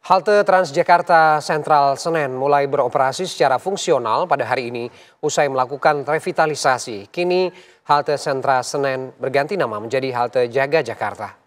Halte Transjakarta Sentral Senen mulai beroperasi secara fungsional pada hari ini usai melakukan revitalisasi. Kini halte Sentral Senen berganti nama menjadi halte Jaga Jakarta.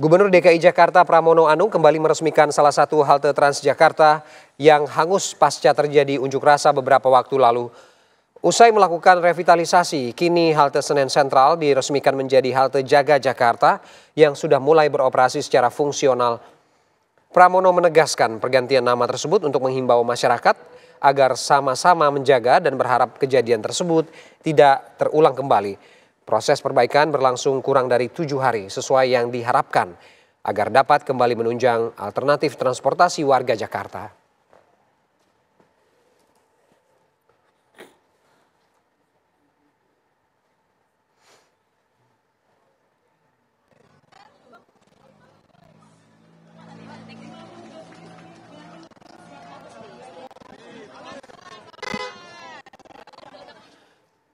Gubernur DKI Jakarta Pramono Anung kembali meresmikan salah satu halte Transjakarta yang hangus pasca terjadi unjuk rasa beberapa waktu lalu. Usai melakukan revitalisasi, kini halte Senen Sentral diresmikan menjadi halte Jaga Jakarta yang sudah mulai beroperasi secara fungsional. Pramono menegaskan pergantian nama tersebut untuk menghimbau masyarakat agar sama-sama menjaga dan berharap kejadian tersebut tidak terulang kembali. Proses perbaikan berlangsung kurang dari 7 hari sesuai yang diharapkan agar dapat kembali menunjang alternatif transportasi warga Jakarta.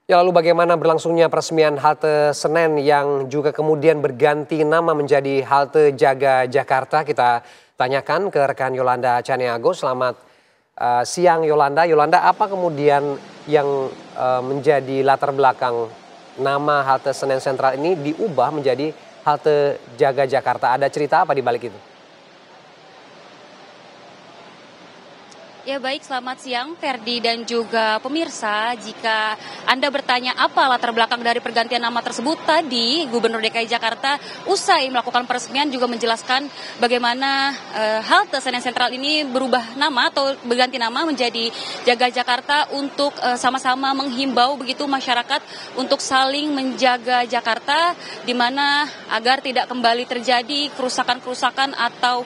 Ya, lalu bagaimana berlangsungnya peresmian halte Senen yang juga kemudian berganti nama menjadi halte Jaga Jakarta? Kita tanyakan ke rekan Yolanda Caniago. Selamat siang Yolanda. Yolanda, apa kemudian yang menjadi latar belakang nama halte Senen Sentral ini diubah menjadi halte Jaga Jakarta? Ada cerita apa di balik itu? Ya baik, selamat siang Ferdi dan juga pemirsa. Jika Anda bertanya apa latar belakang dari pergantian nama tersebut, tadi Gubernur DKI Jakarta usai melakukan peresmian juga menjelaskan bagaimana halte Senen Sentral ini berubah nama atau berganti nama menjadi Jaga Jakarta untuk sama-sama menghimbau begitu masyarakat untuk saling menjaga Jakarta, di mana agar tidak kembali terjadi kerusakan-kerusakan atau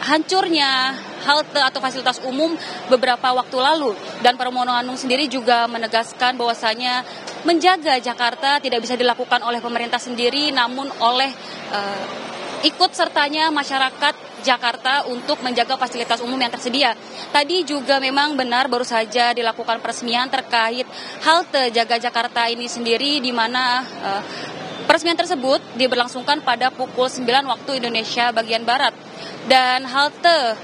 hancurnya halte atau fasilitas umum beberapa waktu lalu. Dan Pramono Anung sendiri juga menegaskan bahwasanya menjaga Jakarta tidak bisa dilakukan oleh pemerintah sendiri, namun oleh ikut sertanya masyarakat Jakarta untuk menjaga fasilitas umum yang tersedia. Tadi juga memang benar baru saja dilakukan peresmian terkait halte Jaga Jakarta ini sendiri, di mana peresmian tersebut diberlangsungkan pada pukul 9 waktu Indonesia bagian Barat. Dan halte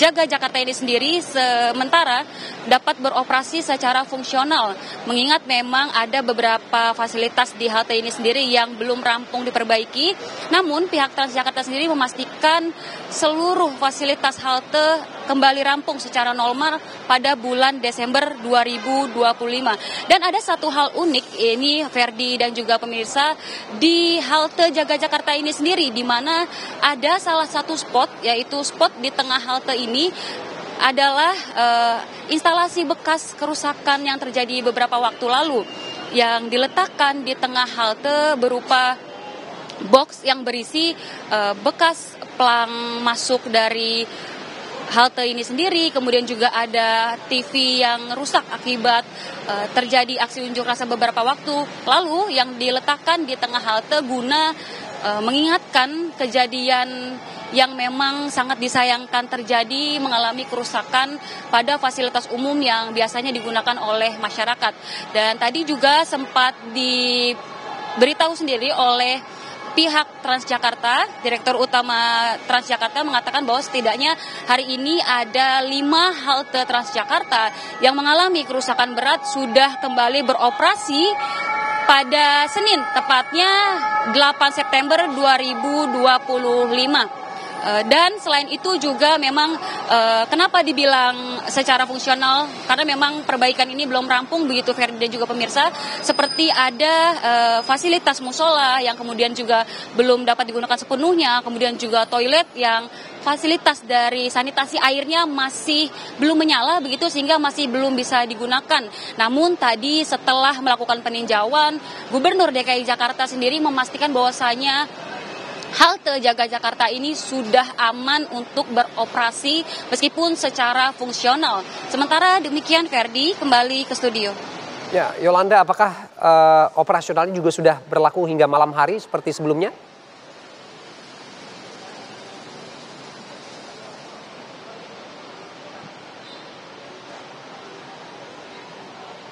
Jaga Jakarta ini sendiri sementara dapat beroperasi secara fungsional, mengingat memang ada beberapa fasilitas di halte ini sendiri yang belum rampung diperbaiki. Namun pihak Transjakarta sendiri memastikan seluruh fasilitas halte kembali rampung secara normal pada bulan Desember 2025. Dan ada satu hal unik ini Ferdi dan juga pemirsa di halte Jaga Jakarta ini sendiri, di mana ada salah satu spot, yaitu spot di tengah halte ini adalah instalasi bekas kerusakan yang terjadi beberapa waktu lalu yang diletakkan di tengah halte berupa box yang berisi bekas pelang masuk dari halte ini sendiri, kemudian juga ada TV yang rusak akibat terjadi aksi unjuk rasa beberapa waktu lalu yang diletakkan di tengah halte guna mengingatkan kejadian yang memang sangat disayangkan terjadi, mengalami kerusakan pada fasilitas umum yang biasanya digunakan oleh masyarakat. Dan tadi juga sempat diberitahu sendiri oleh pihak Transjakarta, Direktur Utama Transjakarta mengatakan bahwa setidaknya hari ini ada 5 halte Transjakarta yang mengalami kerusakan berat sudah kembali beroperasi pada Senin, tepatnya 8 September 2025. Dan selain itu juga memang kenapa dibilang secara fungsional, karena memang perbaikan ini belum rampung begitu Ferdi dan juga pemirsa, seperti ada fasilitas musola yang kemudian juga belum dapat digunakan sepenuhnya, kemudian juga toilet yang fasilitas dari sanitasi airnya masih belum menyala begitu sehingga masih belum bisa digunakan. Namun tadi setelah melakukan peninjauan, Gubernur DKI Jakarta sendiri memastikan bahwasanya halte Jaga Jakarta ini sudah aman untuk beroperasi meskipun secara fungsional. Sementara demikian Ferdi, kembali ke studio. Ya, Yolanda, apakah operasionalnya juga sudah berlaku hingga malam hari seperti sebelumnya?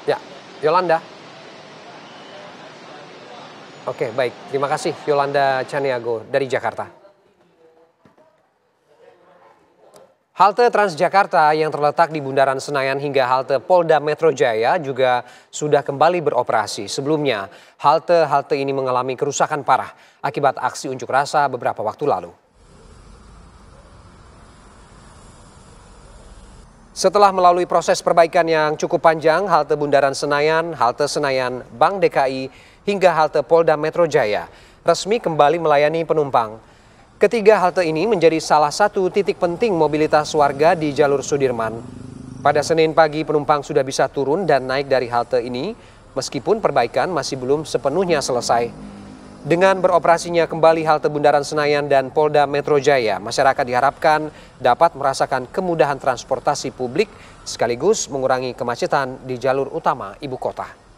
Ya, Yolanda. Oke, baik. Terima kasih Yolanda Caniago dari Jakarta. Halte Transjakarta yang terletak di Bundaran Senayan hingga halte Polda Metro Jaya juga sudah kembali beroperasi. Sebelumnya, halte ini mengalami kerusakan parah akibat aksi unjuk rasa beberapa waktu lalu. Setelah melalui proses perbaikan yang cukup panjang, halte Bundaran Senayan, halte Senayan Bank DKI, hingga halte Polda Metro Jaya resmi kembali melayani penumpang. Ketiga halte ini menjadi salah satu titik penting mobilitas warga di jalur Sudirman. Pada Senin pagi penumpang sudah bisa turun dan naik dari halte ini meskipun perbaikan masih belum sepenuhnya selesai. Dengan beroperasinya kembali halte Bundaran Senayan dan Polda Metro Jaya, masyarakat diharapkan dapat merasakan kemudahan transportasi publik sekaligus mengurangi kemacetan di jalur utama ibu kota.